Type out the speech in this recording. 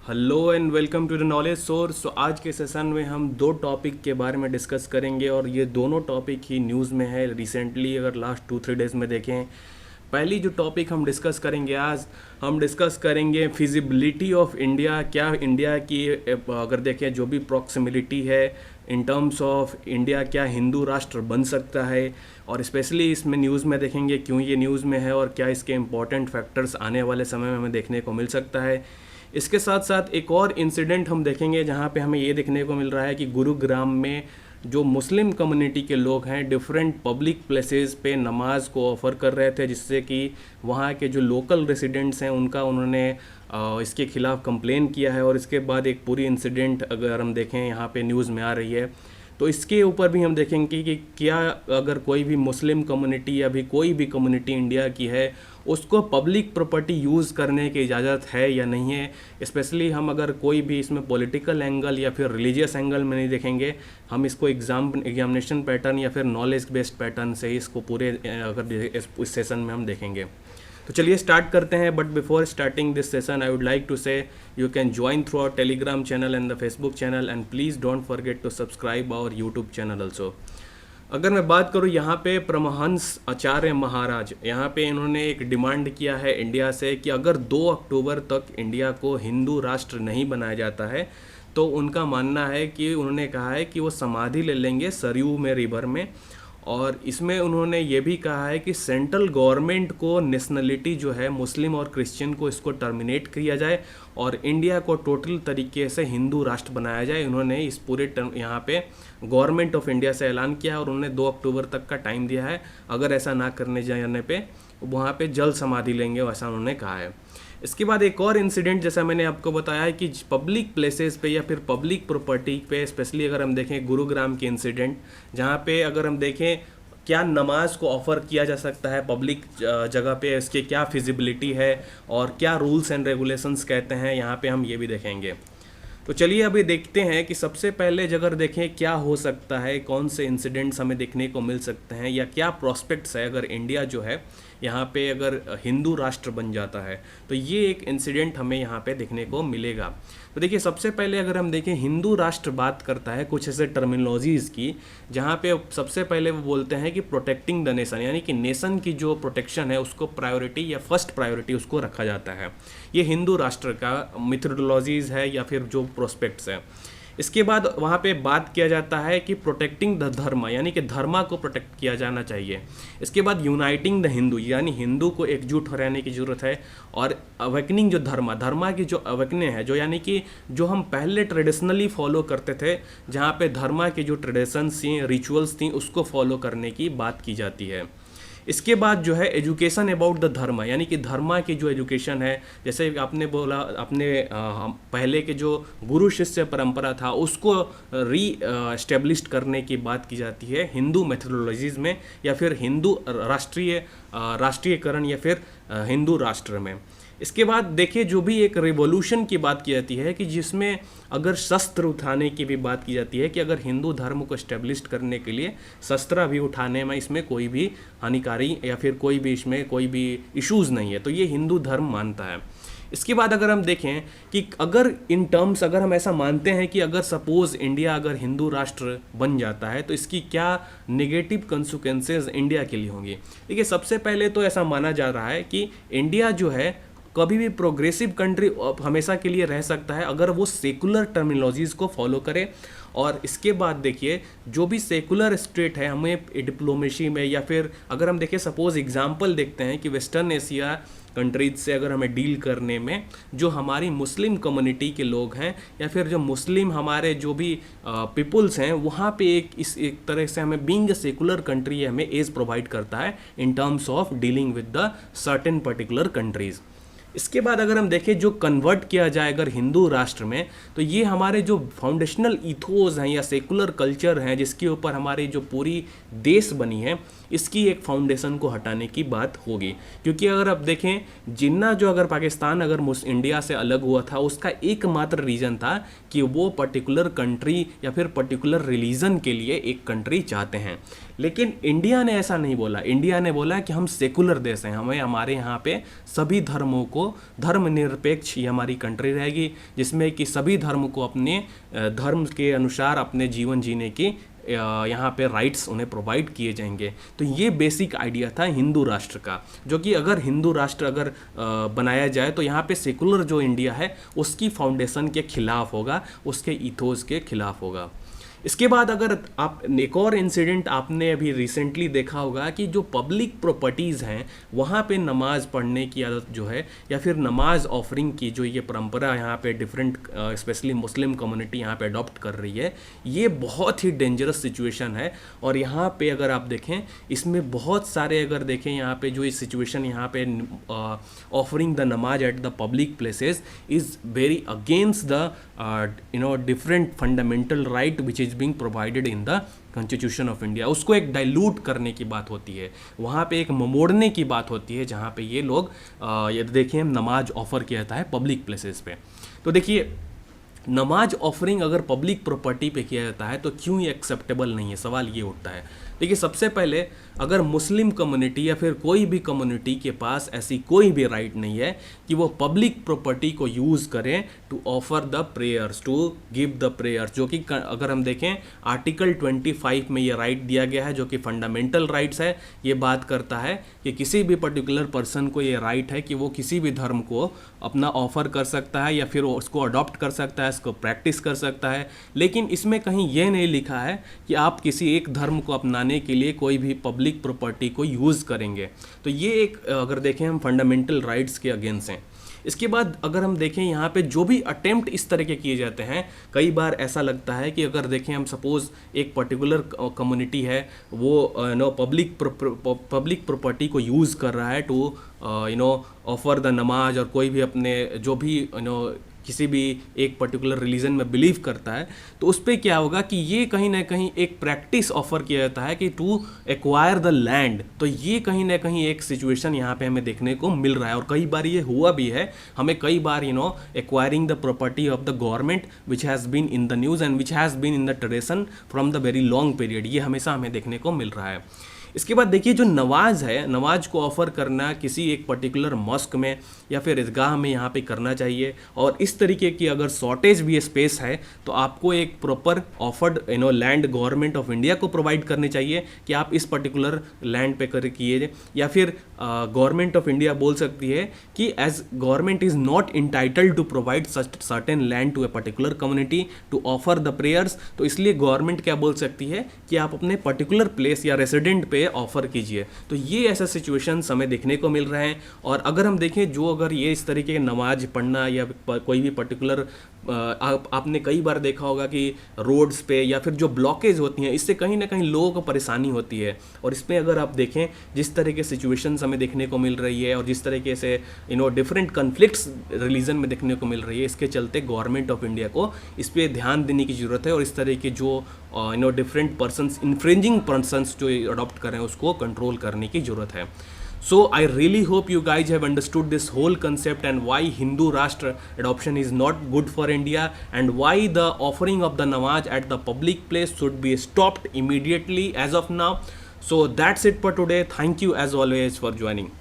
Hello and welcome to the knowledge source. तो आज के सेशन में हम दो टॉपिक के बारे में डिस्कस करेंगे और ये दोनों टॉपिक ही न्यूज़ में है रिसेंटली। अगर लास्ट 2-3 डेज़ में देखें, पहली जो टॉपिक हम डिस्कस करेंगे आज, हम डिस्कस करेंगे फिजिबिलिटी ऑफ इंडिया। क्या इंडिया की अगर देखें जो भी प्रॉक्सिमिलिटी है इन टर्म्स ऑफ इंडिया, क्या हिंदू राष्ट्र बन सकता है, और स्पेशली इसमें न्यूज़ में देखेंगे क्यों ये न्यूज़ में है और क्या इसके इंपॉर्टेंट फैक्टर्स आने वाले समय में हमें देखने को मिल सकता है। इसके साथ साथ एक और इंसिडेंट हम देखेंगे जहाँ पे हमें ये देखने को मिल रहा है कि गुरुग्राम में जो मुस्लिम कम्युनिटी के लोग हैं डिफरेंट पब्लिक प्लेसेस पे नमाज को ऑफ़र कर रहे थे, जिससे कि वहाँ के जो लोकल रेसिडेंट्स हैं उन्होंने इसके खिलाफ कंप्लेन किया है। और इसके बाद एक पूरी इंसिडेंट अगर हम देखें यहाँ पे न्यूज़ में आ रही है, तो इसके ऊपर भी हम देखेंगे कि क्या अगर कोई भी मुस्लिम कम्युनिटी या भी कोई भी कम्युनिटी इंडिया की है उसको पब्लिक प्रॉपर्टी यूज़ करने की इजाज़त है या नहीं है। स्पेशली हम अगर कोई भी इसमें पॉलिटिकल एंगल या फिर रिलीजियस एंगल में नहीं देखेंगे, हम इसको एग्जामिनेशन पैटर्न या फिर नॉलेज बेस्ड पैटर्न से ही इसको पूरे अगर इस सेशन में हम देखेंगे। तो चलिए स्टार्ट करते हैं। But before starting this session I would like to say you can join through our Telegram channel and the Facebook channel, and please don't forget to subscribe our YouTube channel also. अगर मैं बात करूँ यहाँ पे परमहंस आचार्य महाराज, यहाँ पे इन्होंने एक डिमांड किया है इंडिया से कि अगर 2 अक्टूबर तक इंडिया को हिंदू राष्ट्र नहीं बनाया जाता है तो उनका मानना है कि उन्होंने कहा है कि वो समाधि ले लेंगे सरयू में, रिवर में। और इसमें उन्होंने ये भी कहा है कि सेंट्रल गवर्नमेंट को नेशनलिटी जो है मुस्लिम और क्रिश्चियन को इसको टर्मिनेट किया जाए और इंडिया को टोटल तरीके से हिंदू राष्ट्र बनाया जाए। उन्होंने इस पूरे यहाँ पे गवर्नमेंट ऑफ इंडिया से ऐलान किया है और उन्होंने 2 अक्टूबर तक का टाइम दिया है। अगर ऐसा ना करने जाने पे वहाँ पे जल समाधि लेंगे, वैसा उन्होंने कहा है। इसके बाद एक और इंसिडेंट, जैसा मैंने आपको बताया है कि पब्लिक प्लेसेस पे या फिर पब्लिक प्रॉपर्टी पे, स्पेशली अगर हम देखें गुरुग्राम के इंसिडेंट, जहाँ पे अगर हम देखें क्या नमाज को ऑफ़र किया जा सकता है पब्लिक जगह पे, इसके क्या फिजिबिलिटी है और क्या रूल्स एंड रेगुलेशंस कहते हैं, यहाँ पे हम ये भी देखेंगे। तो चलिए अभी देखते हैं कि सबसे पहले अगर देखें क्या हो सकता है, कौन से इंसिडेंट्स हमें देखने को मिल सकते हैं या क्या प्रॉस्पेक्ट्स है अगर इंडिया जो है यहाँ पे अगर हिंदू राष्ट्र बन जाता है, तो ये एक इंसिडेंट हमें यहाँ पे देखने को मिलेगा। तो देखिए सबसे पहले अगर हम देखें हिंदू राष्ट्र बात करता है कुछ ऐसे टर्मिनोलॉजीज़ की, जहाँ पे सबसे पहले वो बोलते हैं कि प्रोटेक्टिंग द नेशन, यानी कि नेशन की जो प्रोटेक्शन है उसको प्रायोरिटी या फर्स्ट प्रायोरिटी उसको रखा जाता है। ये हिंदू राष्ट्र का मिथोडोलॉजीज़ है या फिर जो प्रोस्पेक्ट्स है। इसके बाद वहाँ पे बात किया जाता है कि प्रोटेक्टिंग द धर्म, यानी कि धर्मा को प्रोटेक्ट किया जाना चाहिए। इसके बाद यूनाइटिंग द हिंदू, यानी हिंदू को एकजुट हो रहने की ज़रूरत है। और अवेकनिंग जो धर्मा की जो अवेकने है, जो यानी कि जो हम पहले ट्रेडिशनली फॉलो करते थे, जहाँ पे धर्मा की जो ट्रेडिशंस थी, रिचुअल्स थी, उसको फॉलो करने की बात की जाती है। इसके बाद जो है एजुकेशन अबाउट द धर्म, यानी कि धर्मा की जो एजुकेशन है, जैसे आपने बोला अपने पहले के जो गुरु शिष्य परंपरा था उसको री एस्टेब्लिश करने की बात की जाती है हिंदू मेथोडोलॉजीज़ में या फिर हिंदू राष्ट्रीयकरण या फिर हिंदू राष्ट्र में। इसके बाद देखिए जो भी एक रिवॉल्यूशन की बात की जाती है कि जिसमें अगर शस्त्र उठाने की भी बात की जाती है कि अगर हिंदू धर्म को एस्टेब्लिश करने के लिए शस्त्र भी उठाने में इसमें कोई भी हानिकारी या फिर कोई भी इसमें कोई भी इश्यूज़ नहीं है, तो ये हिंदू धर्म मानता है। इसके बाद अगर हम देखें कि अगर इन टर्म्स अगर हम ऐसा मानते हैं कि अगर सपोज़ इंडिया अगर हिंदू राष्ट्र बन जाता है तो इसकी क्या नेगेटिव कंसिक्वेंसेस इंडिया के लिए होंगी। देखिए सबसे पहले तो ऐसा माना जा रहा है कि इंडिया जो है कभी भी प्रोग्रेसिव कंट्री हमेशा के लिए रह सकता है अगर वो सेकुलर टर्मिनोलॉजीज़ को फॉलो करे। और इसके बाद देखिए जो भी सेकुलर स्टेट है, हमें डिप्लोमेसी में या फिर अगर हम देखें सपोज एग्जांपल देखते हैं कि वेस्टर्न एशिया कंट्रीज से अगर हमें डील करने में जो हमारी मुस्लिम कम्युनिटी के लोग हैं या फिर जो मुस्लिम हमारे जो भी पीपल्स हैं, वहाँ पे एक तरह से हमें बीइंग अ सेकुलर कंट्री हमें एज प्रोवाइड करता है in terms of dealing with the certain particular countries. इसके बाद अगर हम देखें जो कन्वर्ट किया जाए अगर हिंदू राष्ट्र में, तो ये हमारे जो फाउंडेशनल इथोस हैं या सेकुलर कल्चर हैं जिसके ऊपर हमारी जो पूरी देश बनी है, इसकी एक फाउंडेशन को हटाने की बात होगी। क्योंकि अगर आप देखें जिन्ना जो अगर पाकिस्तान अगर इंडिया से अलग हुआ था उसका एकमात्र रीज़न था कि वो पर्टिकुलर कंट्री या फिर पर्टिकुलर रिलीजन के लिए एक कंट्री चाहते हैं। लेकिन इंडिया ने ऐसा नहीं बोला। इंडिया ने बोला कि हम सेकुलर देश हैं, हमें हमारे यहाँ पे सभी धर्मों को धर्मनिरपेक्ष ये हमारी कंट्री रहेगी, जिसमें कि सभी धर्म को अपने धर्म के अनुसार अपने जीवन जीने की यहाँ पे राइट्स उन्हें प्रोवाइड किए जाएंगे। तो ये बेसिक आइडिया था हिंदू राष्ट्र का, जो कि अगर हिंदू राष्ट्र अगर बनाया जाए तो यहाँ पे सेकुलर जो इंडिया है उसकी फाउंडेशन के खिलाफ होगा, उसके इथोस के खिलाफ होगा। इसके बाद अगर आप एक और इंसिडेंट आपने अभी रिसेंटली देखा होगा कि जो पब्लिक प्रॉपर्टीज़ हैं वहाँ पे नमाज पढ़ने की आदत जो है या फिर नमाज ऑफरिंग की जो ये परंपरा यहाँ पे डिफरेंट स्पेशली मुस्लिम कम्युनिटी यहाँ पे अडॉप्ट कर रही है, ये बहुत ही डेंजरस सिचुएशन है। और यहाँ पे अगर आप देखें इसमें बहुत सारे अगर देखें यहाँ पे जो इस सिचुएशन यहाँ पे ऑफरिंग द नमाज at the public places is very against the different fundamental right which is being provided in the constitution of India. उसको एक डाइल्यूट करने की बात होती है, वहाँ पे एक मोड़ने की बात होती है, जहाँ पे ये लोग ये देखिए नमाज ऑफर किया जाता है पब्लिक प्लेसेस पे। तो देखिए नमाज ऑफरिंग अगर पब्लिक प्रॉपर्टी पे किया जाता है तो क्यों ये एक्सेप्टेबल नहीं है, सवाल ये उठता है। देखिए सबसे पहले अगर मुस्लिम कम्युनिटी या फिर कोई भी कम्युनिटी के पास ऐसी कोई भी राइट नहीं है कि वो पब्लिक प्रॉपर्टी को यूज़ करें to offer the prayers, to give the prayers, जो कि अगर हम देखें आर्टिकल 25 में ये राइट दिया गया है जो कि फंडामेंटल राइट्स है। ये बात करता है कि किसी भी पर्टिकुलर पर्सन को ये राइट है कि वो किसी भी धर्म को अपना ऑफर कर सकता है या फिर उसको अडॉप्ट कर सकता है, इसको प्रैक्टिस कर सकता है। लेकिन इसमें कहीं ये नहीं लिखा है कि आप किसी एक धर्म को अपनाने के लिए कोई भी पब्लिक प्रॉपर्टी को यूज़ करेंगे। तो ये एक अगर देखें हम फंडामेंटल राइट्स के अगेंस्ट हैं। इसके बाद अगर हम देखें यहाँ पे जो भी अटेम्प्ट इस तरह के किए जाते हैं, कई बार ऐसा लगता है कि अगर देखें हम सपोज़ एक पर्टिकुलर कम्युनिटी है वो पब्लिक प्रॉपर्टी को यूज़ कर रहा है टू ऑफर द नमाज, और कोई भी अपने जो भी किसी भी एक पर्टिकुलर रिलीजन में बिलीव करता है, तो उस पर क्या होगा कि ये कहीं ना कहीं एक प्रैक्टिस ऑफर किया जाता है कि टू एक्वायर द लैंड। तो ये कहीं ना कहीं एक सिचुएशन यहाँ पे हमें देखने को मिल रहा है और कई बार ये हुआ भी है। हमें कई बार acquiring the property of the government which has been in the news and which has been in the tradition from the very long period, ये हमेशा हमें देखने को मिल रहा है। इसके बाद देखिए जो नमाज है, नमाज को ऑफ़र करना किसी एक पर्टिकुलर मॉस्क में या फिर ईदगाह में यहाँ पे करना चाहिए। और इस तरीके की अगर शॉर्टेज भी स्पेस है तो आपको एक proper offered land government of India को प्रोवाइड करनी चाहिए कि आप इस पर्टिकुलर लैंड पे कर किए, या फिर गवर्नमेंट ऑफ इंडिया बोल सकती है कि as government is not entitled to provide certain land to a particular community to offer the prayers. तो इसलिए गवर्नमेंट क्या बोल सकती है कि आप अपने पर्टिकुलर प्लेस या रेसिडेंट पे ऑफर कीजिए। तो ये ऐसा सिचुएशन हमें देखने को मिल रहे हैं। और अगर हम देखें जो अगर ये इस तरीके के नमाज पढ़ना या कोई भी पर्टिकुलर आपने कई बार देखा होगा कि रोड्स पे या फिर जो ब्लॉकेज होती हैं, इससे कहीं ना कहीं लोगों को परेशानी होती है। और इसमें अगर आप देखें जिस तरह के सिचुएशंस हमें देखने को मिल रही है और जिस तरीके से डिफरेंट कन्फ्लिक्ट्स रिलीजन में देखने को मिल रही है, इसके चलते गवर्नमेंट ऑफ इंडिया को इस पर ध्यान देने की ज़रूरत है और इस तरह के जो डिफरेंट पर्सनस इन्फ्रिंजिंग पर्सनस जो अडॉप्ट कर रहे हैं उसको कंट्रोल करने की ज़रूरत है। So I really hope you guys have understood this whole concept and why Hindu Rashtra adoption is not good for India and why the offering of the namaz at the public place should be stopped immediately as of now. So that's it for today. Thank you as always for joining.